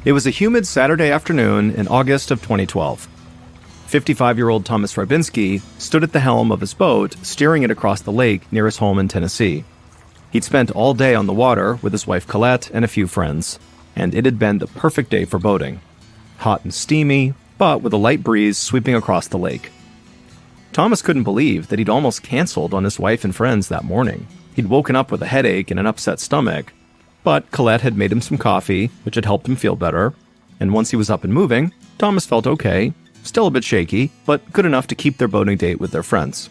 It was a humid Saturday afternoon in August of 2012. 55-year-old Thomas Rybinski stood at the helm of his boat, steering it across the lake near his home in Tennessee. He'd spent all day on the water with his wife Colette and a few friends, and it had been the perfect day for boating. Hot and steamy, but with a light breeze sweeping across the lake. Thomas couldn't believe that he'd almost canceled on his wife and friends that morning. He'd woken up with a headache and an upset stomach, but Colette had made him some coffee, which had helped him feel better, and once he was up and moving, Thomas felt okay, still a bit shaky, but good enough to keep their boating date with their friends.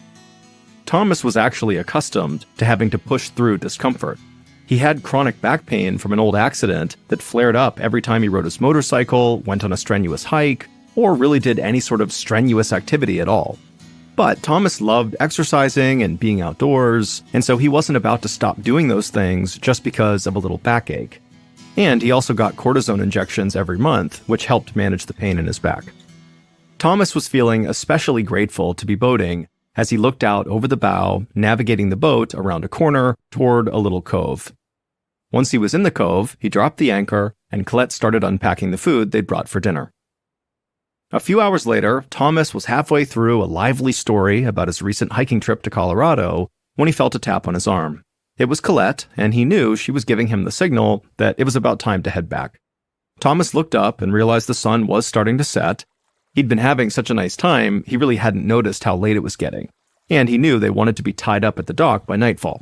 Thomas was actually accustomed to having to push through discomfort. He had chronic back pain from an old accident that flared up every time he rode his motorcycle, went on a strenuous hike, or really did any sort of strenuous activity at all. But Thomas loved exercising and being outdoors, and so he wasn't about to stop doing those things just because of a little backache. And he also got cortisone injections every month, which helped manage the pain in his back. Thomas was feeling especially grateful to be boating as he looked out over the bow, navigating the boat around a corner toward a little cove. Once he was in the cove, he dropped the anchor, and Colette started unpacking the food they'd brought for dinner. A few hours later, Thomas was halfway through a lively story about his recent hiking trip to Colorado when he felt a tap on his arm. It was Colette, and he knew she was giving him the signal that it was about time to head back. Thomas looked up and realized the sun was starting to set. He'd been having such a nice time, he really hadn't noticed how late it was getting, and he knew they wanted to be tied up at the dock by nightfall.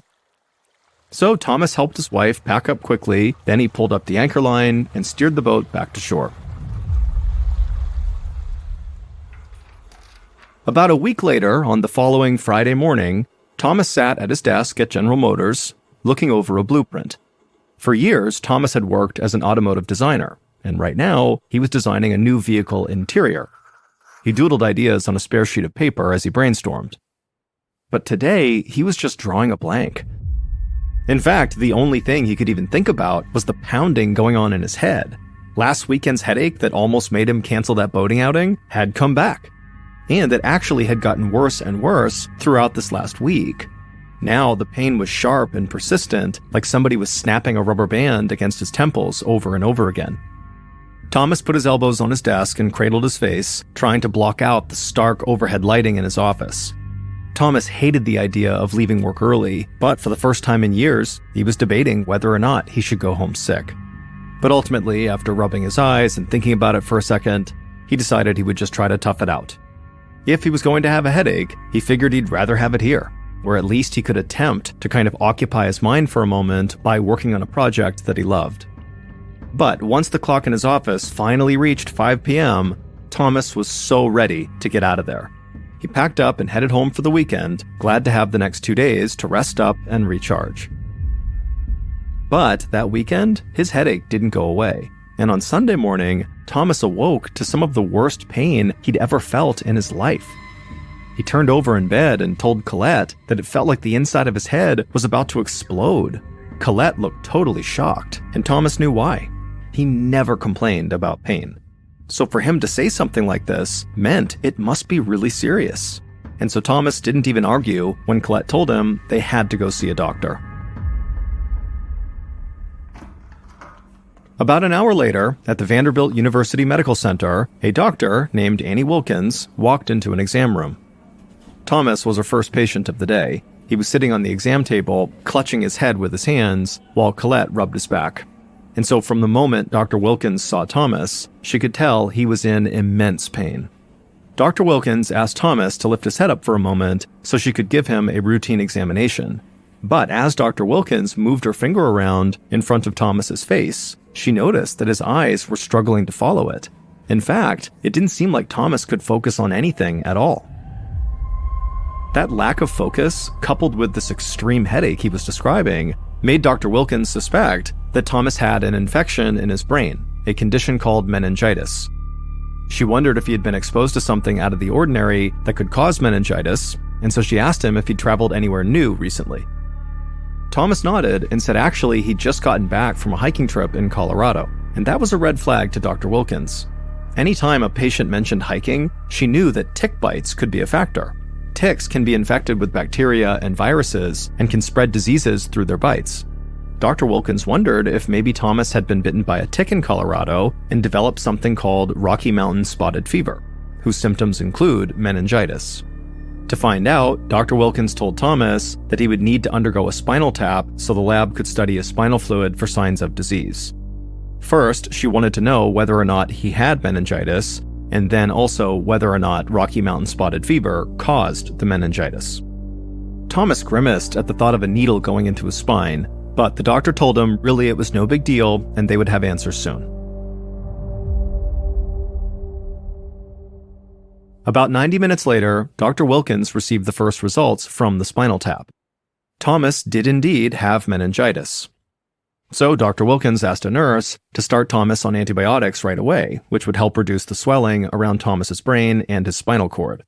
So Thomas helped his wife pack up quickly, then he pulled up the anchor line and steered the boat back to shore. About a week later, on the following Friday morning, Thomas sat at his desk at General Motors, looking over a blueprint. For years, Thomas had worked as an automotive designer, and right now, he was designing a new vehicle interior. He doodled ideas on a spare sheet of paper as he brainstormed. But today, he was just drawing a blank. In fact, the only thing he could even think about was the pounding going on in his head. Last weekend's headache that almost made him cancel that boating outing had come back. And it actually had gotten worse and worse throughout this last week. Now the pain was sharp and persistent, like somebody was snapping a rubber band against his temples over and over again. Thomas put his elbows on his desk and cradled his face, trying to block out the stark overhead lighting in his office. Thomas hated the idea of leaving work early, but for the first time in years, he was debating whether or not he should go home sick. But ultimately, after rubbing his eyes and thinking about it for a second, he decided he would just try to tough it out. If he was going to have a headache, he figured he'd rather have it here, where at least he could attempt to kind of occupy his mind for a moment by working on a project that he loved. But once the clock in his office finally reached 5 p.m., Thomas was so ready to get out of there. He packed up and headed home for the weekend, glad to have the next 2 days to rest up and recharge. But that weekend, his headache didn't go away. And on Sunday morning, Thomas awoke to some of the worst pain he'd ever felt in his life. He turned over in bed and told Colette that it felt like the inside of his head was about to explode. Colette looked totally shocked, and Thomas knew why. He never complained about pain. So for him to say something like this meant it must be really serious. And so Thomas didn't even argue when Colette told him they had to go see a doctor. About an hour later, at the Vanderbilt University Medical Center, a doctor named Annie Wilkins walked into an exam room. Thomas was her first patient of the day. He was sitting on the exam table, clutching his head with his hands, while Colette rubbed his back. And so from the moment Dr. Wilkins saw Thomas, she could tell he was in immense pain. Dr. Wilkins asked Thomas to lift his head up for a moment so she could give him a routine examination. But as Dr. Wilkins moved her finger around in front of Thomas's face, she noticed that his eyes were struggling to follow it. In fact, it didn't seem like Thomas could focus on anything at all. That lack of focus, coupled with this extreme headache he was describing, made Dr. Wilkins suspect that Thomas had an infection in his brain, a condition called meningitis. She wondered if he had been exposed to something out of the ordinary that could cause meningitis, and so she asked him if he'd traveled anywhere new recently. Thomas nodded and said actually he'd just gotten back from a hiking trip in Colorado, and that was a red flag to Dr. Wilkins. Anytime a patient mentioned hiking, she knew that tick bites could be a factor. Ticks can be infected with bacteria and viruses and can spread diseases through their bites. Dr. Wilkins wondered if maybe Thomas had been bitten by a tick in Colorado and developed something called Rocky Mountain spotted fever, whose symptoms include meningitis. To find out, Dr. Wilkins told Thomas that he would need to undergo a spinal tap so the lab could study his spinal fluid for signs of disease. First, she wanted to know whether or not he had meningitis, and then also whether or not Rocky Mountain spotted fever caused the meningitis. Thomas grimaced at the thought of a needle going into his spine, but the doctor told him really it was no big deal and they would have answers soon. About 90 minutes later, Dr. Wilkins received the first results from the spinal tap. Thomas did indeed have meningitis. So Dr. Wilkins asked a nurse to start Thomas on antibiotics right away, which would help reduce the swelling around Thomas's brain and his spinal cord.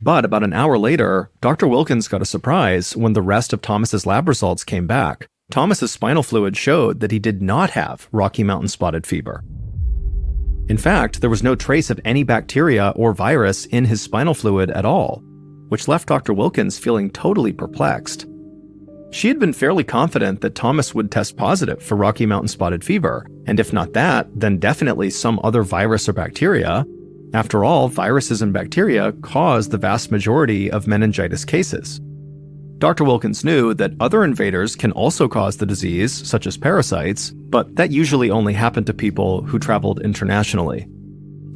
But about an hour later, Dr. Wilkins got a surprise when the rest of Thomas's lab results came back. Thomas's spinal fluid showed that he did not have Rocky Mountain spotted fever. In fact, there was no trace of any bacteria or virus in his spinal fluid at all, which left Dr. Wilkins feeling totally perplexed. She had been fairly confident that Thomas would test positive for Rocky Mountain spotted fever, and if not that, then definitely some other virus or bacteria. After all, viruses and bacteria cause the vast majority of meningitis cases. Dr. Wilkins knew that other invaders can also cause the disease, such as parasites, but that usually only happened to people who traveled internationally.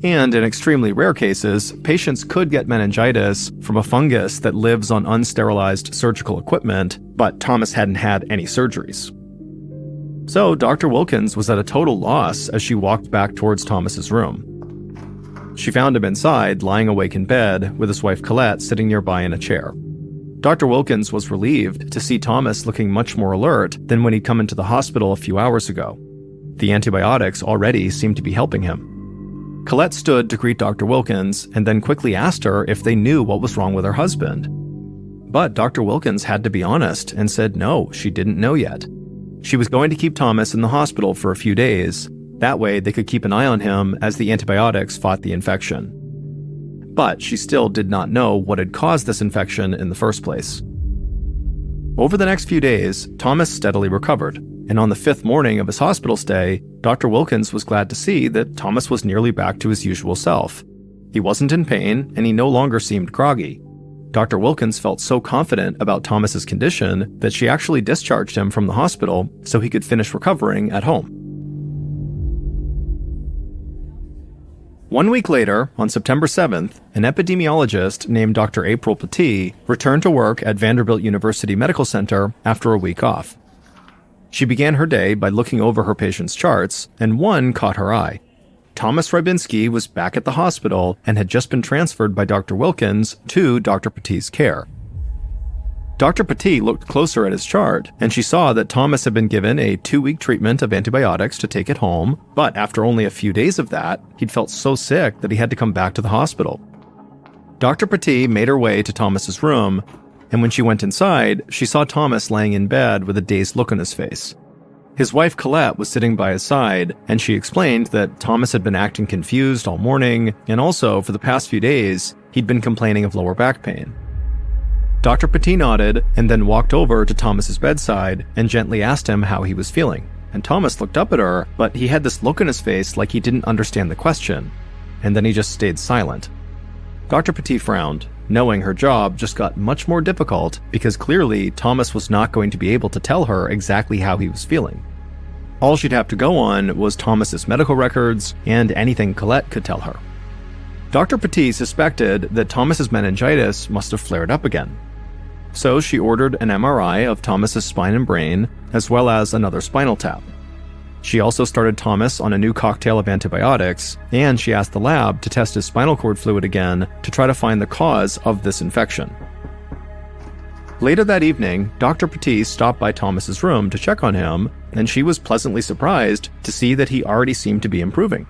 And in extremely rare cases, patients could get meningitis from a fungus that lives on unsterilized surgical equipment, but Thomas hadn't had any surgeries. So Dr. Wilkins was at a total loss as she walked back towards Thomas's room. She found him inside, lying awake in bed, with his wife Colette sitting nearby in a chair. Dr. Wilkins was relieved to see Thomas looking much more alert than when he'd come into the hospital a few hours ago. The antibiotics already seemed to be helping him. Colette stood to greet Dr. Wilkins and then quickly asked her if they knew what was wrong with her husband. But Dr. Wilkins had to be honest and said no, she didn't know yet. She was going to keep Thomas in the hospital for a few days. That way they could keep an eye on him as the antibiotics fought the infection. But she still did not know what had caused this infection in the first place. Over the next few days, Thomas steadily recovered, and on the 5th morning of his hospital stay, Dr. Wilkins was glad to see that Thomas was nearly back to his usual self. He wasn't in pain, and he no longer seemed groggy. Dr. Wilkins felt so confident about Thomas's condition that she actually discharged him from the hospital so he could finish recovering at home. 1 week later, on September 7th, an epidemiologist named Dr. April Petit returned to work at Vanderbilt University Medical Center after a week off. She began her day by looking over her patients' charts, and one caught her eye. Thomas Rybinski was back at the hospital and had just been transferred by Dr. Wilkins to Dr. Petit's care. Dr. Petit looked closer at his chart, and she saw that Thomas had been given a 2-week treatment of antibiotics to take at home, but after only a few days of that, he'd felt so sick that he had to come back to the hospital. Dr. Petit made her way to Thomas's room, and when she went inside, she saw Thomas laying in bed with a dazed look on his face. His wife Colette was sitting by his side, and she explained that Thomas had been acting confused all morning, and also, for the past few days, he'd been complaining of lower back pain. Dr. Petit nodded and then walked over to Thomas's bedside and gently asked him how he was feeling. And Thomas looked up at her, but he had this look on his face like he didn't understand the question, and then he just stayed silent. Dr. Petit frowned, knowing her job just got much more difficult because clearly Thomas was not going to be able to tell her exactly how he was feeling. All she'd have to go on was Thomas's medical records and anything Colette could tell her. Dr. Petit suspected that Thomas's meningitis must have flared up again. So she ordered an MRI of Thomas's spine and brain, as well as another spinal tap. She also started Thomas on a new cocktail of antibiotics, and she asked the lab to test his spinal cord fluid again to try to find the cause of this infection. Later that evening, Dr. Petit stopped by Thomas's room to check on him, and she was pleasantly surprised to see that he already seemed to be improving.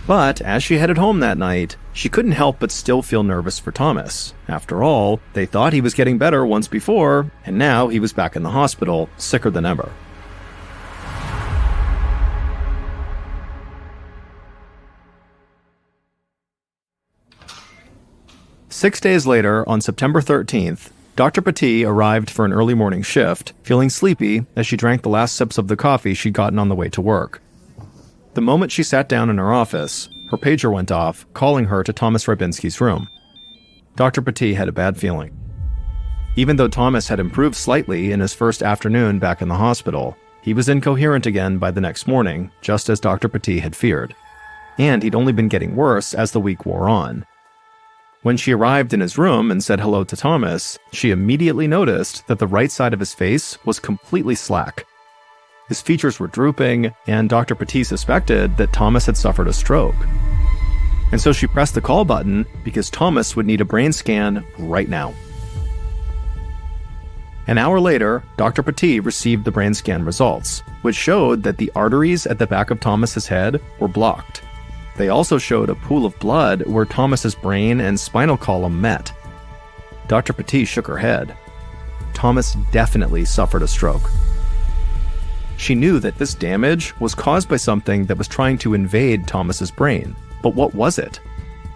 But as she headed home that night, she couldn't help but still feel nervous for Thomas. After all, they thought he was getting better once before, and now he was back in the hospital, sicker than ever. "6 days later, on September 13th, Dr. Petit arrived for an early morning shift, feeling sleepy as she drank the last sips of the coffee she'd gotten on the way to work. The moment she sat down in her office, her pager went off, calling her to Thomas Rybinski's room. Dr. Petit had a bad feeling. Even though Thomas had improved slightly in his first afternoon back in the hospital, he was incoherent again by the next morning, just as Dr. Petit had feared. And he'd only been getting worse as the week wore on. When she arrived in his room and said hello to Thomas, she immediately noticed that the right side of his face was completely slack. His features were drooping, and Dr. Petit suspected that Thomas had suffered a stroke. And so she pressed the call button because Thomas would need a brain scan right now. An hour later, Dr. Petit received the brain scan results, which showed that the arteries at the back of Thomas's head were blocked. They also showed a pool of blood where Thomas's brain and spinal column met. Dr. Petit shook her head. Thomas definitely suffered a stroke. She knew that this damage was caused by something that was trying to invade Thomas's brain. But what was it?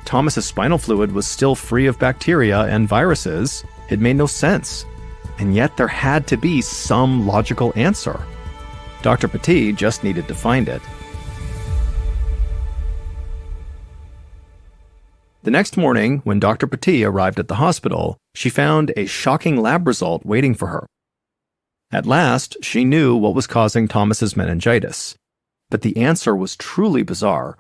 Thomas's spinal fluid was still free of bacteria and viruses. It made no sense. And yet there had to be some logical answer. Dr. Petit just needed to find it. The next morning, when Dr. Petit arrived at the hospital, she found a shocking lab result waiting for her. At last, she knew what was causing Thomas's meningitis. But the answer was truly bizarre.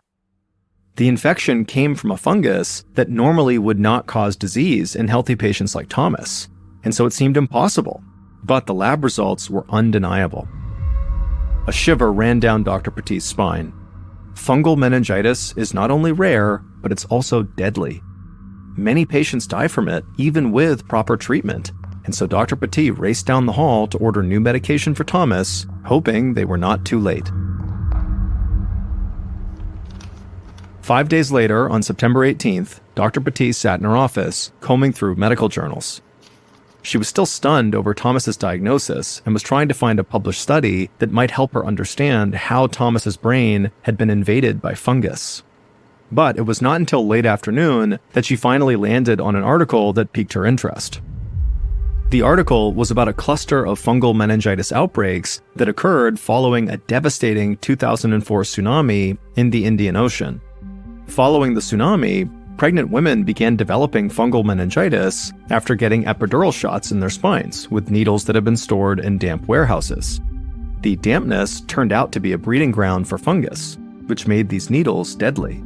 The infection came from a fungus that normally would not cause disease in healthy patients like Thomas, and so it seemed impossible. But the lab results were undeniable. A shiver ran down Dr. Petit's spine. Fungal meningitis is not only rare, but it's also deadly. Many patients die from it, even with proper treatment, and so Dr. Petit raced down the hall to order new medication for Thomas, hoping they were not too late. 5 days later, on September 18th, Dr. Petit sat in her office, combing through medical journals. She was still stunned over Thomas's diagnosis and was trying to find a published study that might help her understand how Thomas's brain had been invaded by fungus. But it was not until late afternoon that she finally landed on an article that piqued her interest. The article was about a cluster of fungal meningitis outbreaks that occurred following a devastating 2004 tsunami in the Indian Ocean. Following the tsunami, pregnant women began developing fungal meningitis after getting epidural shots in their spines with needles that had been stored in damp warehouses. The dampness turned out to be a breeding ground for fungus, which made these needles deadly.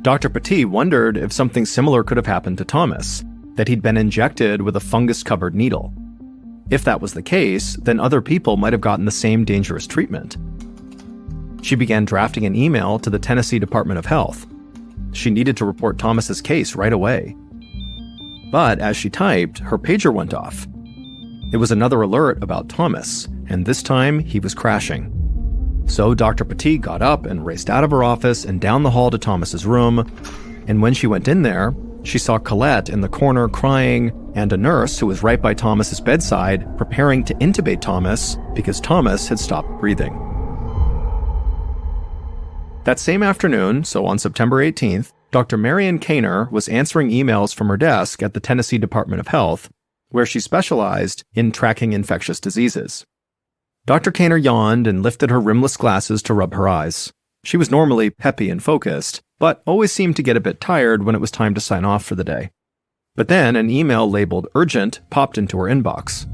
Dr. Petit wondered if something similar could have happened to Thomas, that he'd been injected with a fungus-covered needle. If that was the case, then other people might have gotten the same dangerous treatment. She began drafting an email to the Tennessee Department of Health. She needed to report Thomas's case right away. But as she typed, her pager went off. It was another alert about Thomas, and this time he was crashing. So Dr. Petit got up and raced out of her office and down the hall to Thomas's room, and when she went in there, she saw Colette in the corner crying, and a nurse who was right by Thomas's bedside preparing to intubate Thomas because Thomas had stopped breathing. That same afternoon, so on September 18th, Dr. Marion Kaner was answering emails from her desk at the Tennessee Department of Health, where she specialized in tracking infectious diseases. Dr. Kaner yawned and lifted her rimless glasses to rub her eyes. She was normally peppy and focused, but always seemed to get a bit tired when it was time to sign off for the day. But then an email labeled urgent popped into her inbox.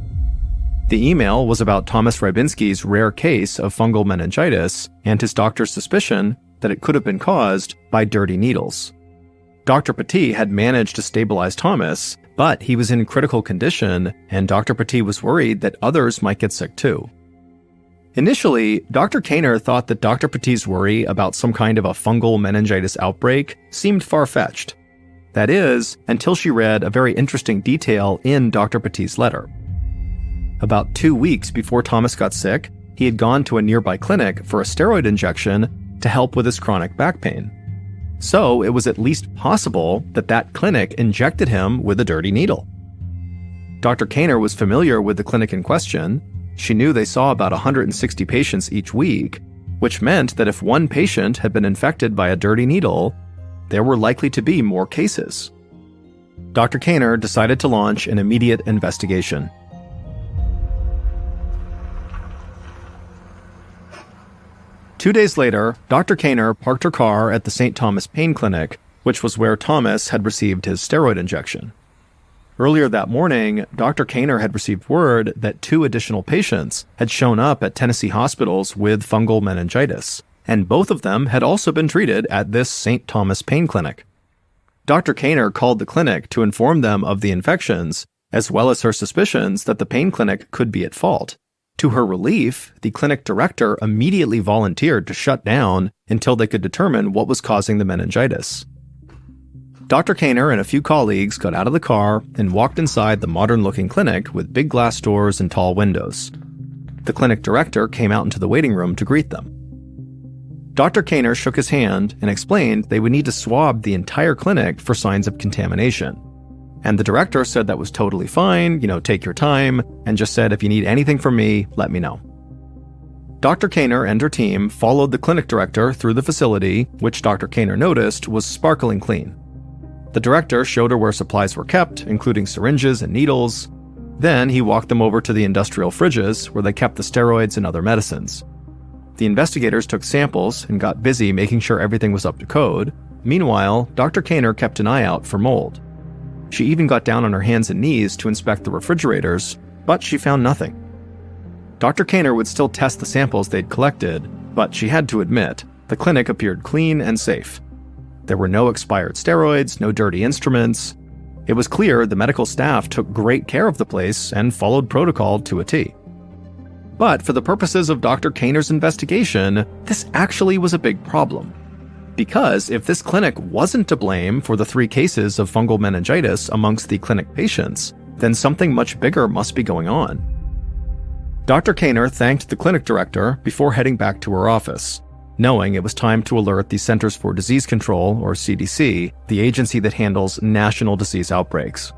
The email was about Thomas Rybinski's rare case of fungal meningitis and his doctor's suspicion that it could have been caused by dirty needles. Dr. Petit had managed to stabilize Thomas, but he was in critical condition, and Dr. Petit was worried that others might get sick too. Initially, Dr. Kaner thought that Dr. Petit's worry about some kind of a fungal meningitis outbreak seemed far-fetched. That is, until she read a very interesting detail in Dr. Petit's letter. About 2 weeks before Thomas got sick, he had gone to a nearby clinic for a steroid injection to help with his chronic back pain. So it was at least possible that that clinic injected him with a dirty needle. Dr. Kaner was familiar with the clinic in question. She knew they saw about 160 patients each week, which meant that if one patient had been infected by a dirty needle, there were likely to be more cases. Dr. Kaner decided to launch an immediate investigation. Two days later, Dr. Kaner parked her car at the St. Thomas Pain Clinic, which was where Thomas had received his steroid injection. Earlier that morning, Dr. Kaner had received word that 2 additional patients had shown up at Tennessee hospitals with fungal meningitis, and both of them had also been treated at this St. Thomas Pain Clinic. Dr. Kaner called the clinic to inform them of the infections, as well as her suspicions that the pain clinic could be at fault. To her relief, the clinic director immediately volunteered to shut down until they could determine what was causing the meningitis. Dr. Kaner and a few colleagues got out of the car and walked inside the modern-looking clinic with big glass doors and tall windows. The clinic director came out into the waiting room to greet them. Dr. Kaner shook his hand and explained they would need to swab the entire clinic for signs of contamination. And the director said that was totally fine, take your time, and just said, if you need anything from me, let me know. Dr. Kaner and her team followed the clinic director through the facility, which Dr. Kaner noticed was sparkling clean. The director showed her where supplies were kept, including syringes and needles. Then he walked them over to the industrial fridges where they kept the steroids and other medicines. The investigators took samples and got busy making sure everything was up to code. Meanwhile, Dr. Kaner kept an eye out for mold. She even got down on her hands and knees to inspect the refrigerators, but she found nothing. Dr. Kaner would still test the samples they'd collected, but she had to admit, the clinic appeared clean and safe. There were no expired steroids, no dirty instruments. It was clear the medical staff took great care of the place and followed protocol to a T. But for the purposes of Dr. Kaner's investigation, this actually was a big problem. Because if this clinic wasn't to blame for the 3 cases of fungal meningitis amongst the clinic patients, then something much bigger must be going on. Dr. Kaner thanked the clinic director before heading back to her office, knowing it was time to alert the Centers for Disease Control, or CDC, the agency that handles national disease outbreaks.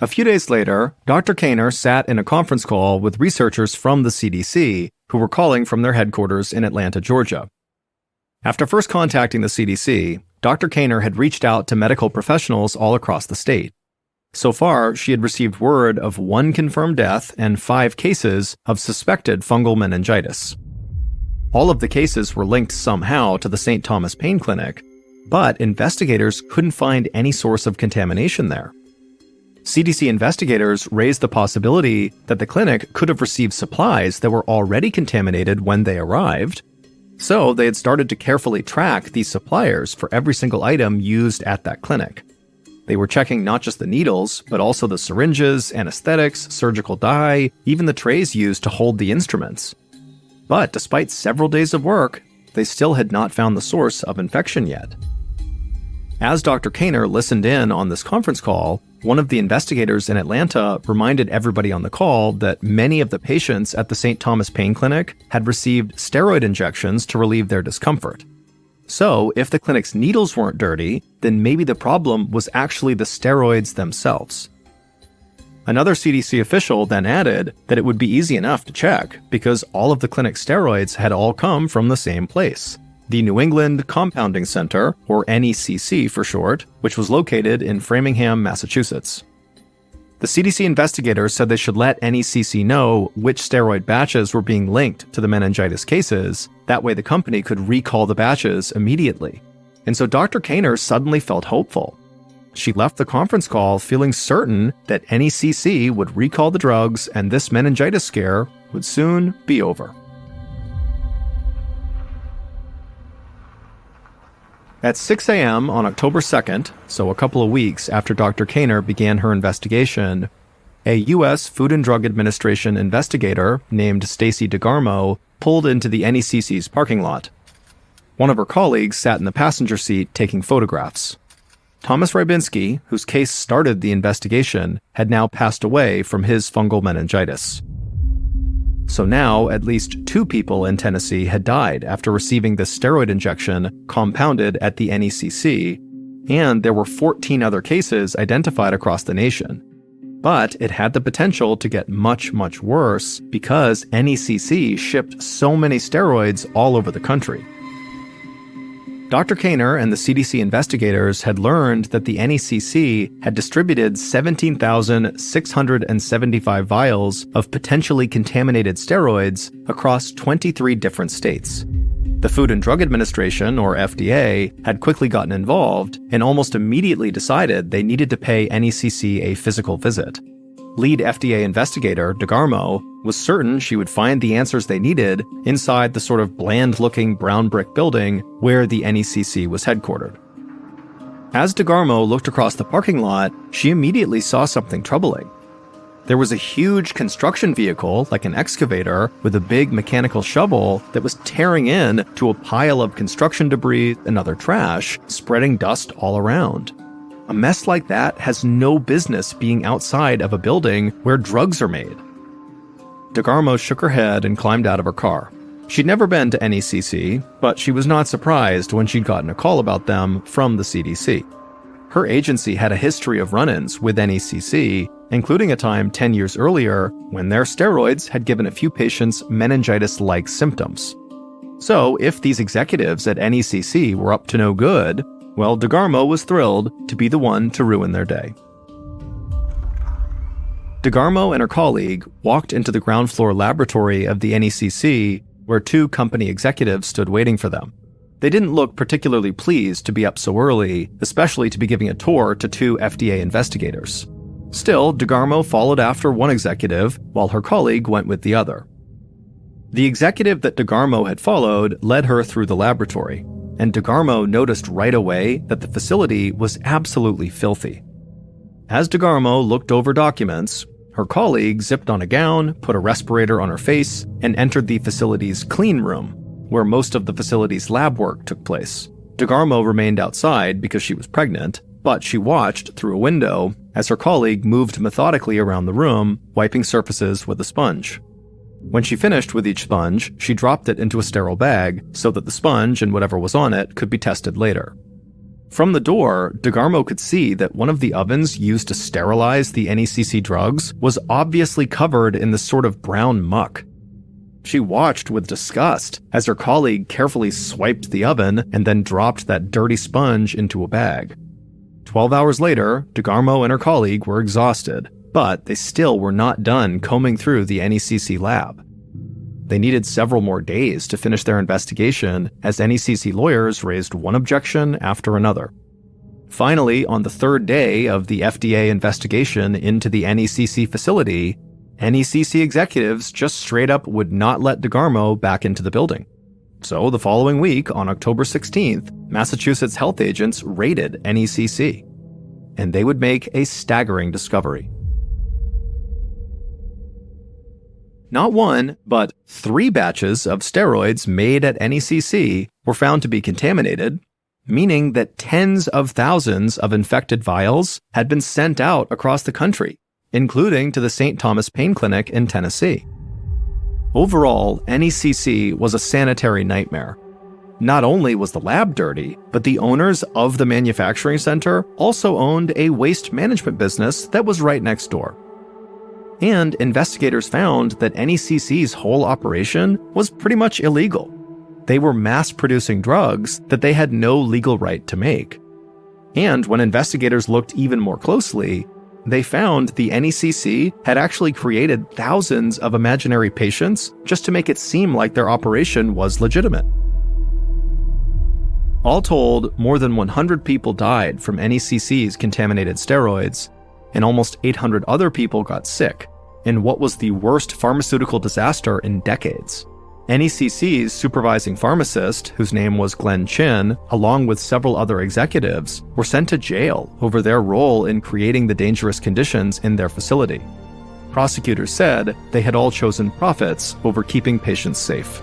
A few days later, Dr. Kaner sat in a conference call with researchers from the CDC who were calling from their headquarters in Atlanta, Georgia. After first contacting the CDC, Dr. Kaner had reached out to medical professionals all across the state. So far, she had received word of 1 confirmed death and 5 cases of suspected fungal meningitis. All of the cases were linked somehow to the St. Thomas Pain Clinic, but investigators couldn't find any source of contamination there. CDC investigators raised the possibility that the clinic could have received supplies that were already contaminated when they arrived, so they had started to carefully track these suppliers for every single item used at that clinic. They were checking not just the needles, but also the syringes, anesthetics, surgical dye, even the trays used to hold the instruments. But despite several days of work, they still had not found the source of infection yet. As Dr. Kaner listened in on this conference call, one of the investigators in Atlanta reminded everybody on the call that many of the patients at the St. Thomas Pain Clinic had received steroid injections to relieve their discomfort. So, if the clinic's needles weren't dirty, then maybe the problem was actually the steroids themselves. Another CDC official then added that it would be easy enough to check because all of the clinic's steroids had all come from the same place, the New England Compounding Center, or NECC for short, which was located in Framingham, Massachusetts. The CDC investigators said they should let NECC know which steroid batches were being linked to the meningitis cases. That way the company could recall the batches immediately. And so Dr. Kaner suddenly felt hopeful. She left the conference call feeling certain that NECC would recall the drugs and this meningitis scare would soon be over. At 6 a.m. on October 2nd, so a couple of weeks after Dr. Kaner began her investigation, a U.S. Food and Drug Administration investigator named Stacy DeGarmo pulled into the NECC's parking lot. One of her colleagues sat in the passenger seat taking photographs. Thomas Rybinski, whose case started the investigation, had now passed away from his fungal meningitis. So now, at least 2 people in Tennessee had died after receiving this steroid injection compounded at the NECC, and there were 14 other cases identified across the nation. But it had the potential to get much, much worse because NECC shipped so many steroids all over the country. Dr. Kaner and the CDC investigators had learned that the NECC had distributed 17,675 vials of potentially contaminated steroids across 23 different states. The Food and Drug Administration, or FDA, had quickly gotten involved and almost immediately decided they needed to pay NECC a physical visit. Lead FDA investigator, DeGarmo, was certain she would find the answers they needed inside the sort of bland-looking brown brick building where the NECC was headquartered. As DeGarmo looked across the parking lot, she immediately saw something troubling. There was a huge construction vehicle, like an excavator, with a big mechanical shovel that was tearing in to a pile of construction debris and other trash, spreading dust all around. A mess like that has no business being outside of a building where drugs are made. DeGarmo shook her head and climbed out of her car. She'd never been to NECC, but she was not surprised when she'd gotten a call about them from the CDC. Her agency had a history of run-ins with NECC, including a time 10 years earlier when their steroids had given a few patients meningitis-like symptoms. So if these executives at NECC were up to no good, well, DeGarmo was thrilled to be the one to ruin their day. DeGarmo and her colleague walked into the ground floor laboratory of the NECC, where two company executives stood waiting for them. They didn't look particularly pleased to be up so early, especially to be giving a tour to two FDA investigators. Still, DeGarmo followed after one executive, while her colleague went with the other. The executive that DeGarmo had followed led her through the laboratory, and DeGarmo noticed right away that the facility was absolutely filthy. As DeGarmo looked over documents, her colleague zipped on a gown, put a respirator on her face, and entered the facility's clean room, where most of the facility's lab work took place. DeGarmo remained outside because she was pregnant, but she watched through a window as her colleague moved methodically around the room, wiping surfaces with a sponge. When she finished with each sponge, she dropped it into a sterile bag so that the sponge and whatever was on it could be tested later. From the door, DeGarmo could see that one of the ovens used to sterilize the NECC drugs was obviously covered in this sort of brown muck. She watched with disgust as her colleague carefully swiped the oven and then dropped that dirty sponge into a bag. 12 hours later, DeGarmo and her colleague were exhausted, but they still were not done combing through the NECC lab. They needed several more days to finish their investigation as NECC lawyers raised one objection after another. Finally, on the third day of the FDA investigation into the NECC facility, NECC executives just straight up would not let DeGarmo back into the building. So the following week, on October 16th, Massachusetts health agents raided NECC, and they would make a staggering discovery. Not one, but 3 batches of steroids made at NECC were found to be contaminated, meaning that tens of thousands of infected vials had been sent out across the country, including to the St. Thomas Pain Clinic in Tennessee. Overall, NECC was a sanitary nightmare. Not only was the lab dirty, but the owners of the manufacturing center also owned a waste management business that was right next door. And investigators found that NECC's whole operation was pretty much illegal. They were mass-producing drugs that they had no legal right to make. And when investigators looked even more closely, they found the NECC had actually created thousands of imaginary patients just to make it seem like their operation was legitimate. All told, more than 100 people died from NECC's contaminated steroids, and almost 800 other people got sick in what was the worst pharmaceutical disaster in decades. NECC's supervising pharmacist, whose name was Glenn Chin, along with several other executives, were sent to jail over their role in creating the dangerous conditions in their facility. Prosecutors said they had all chosen profits over keeping patients safe.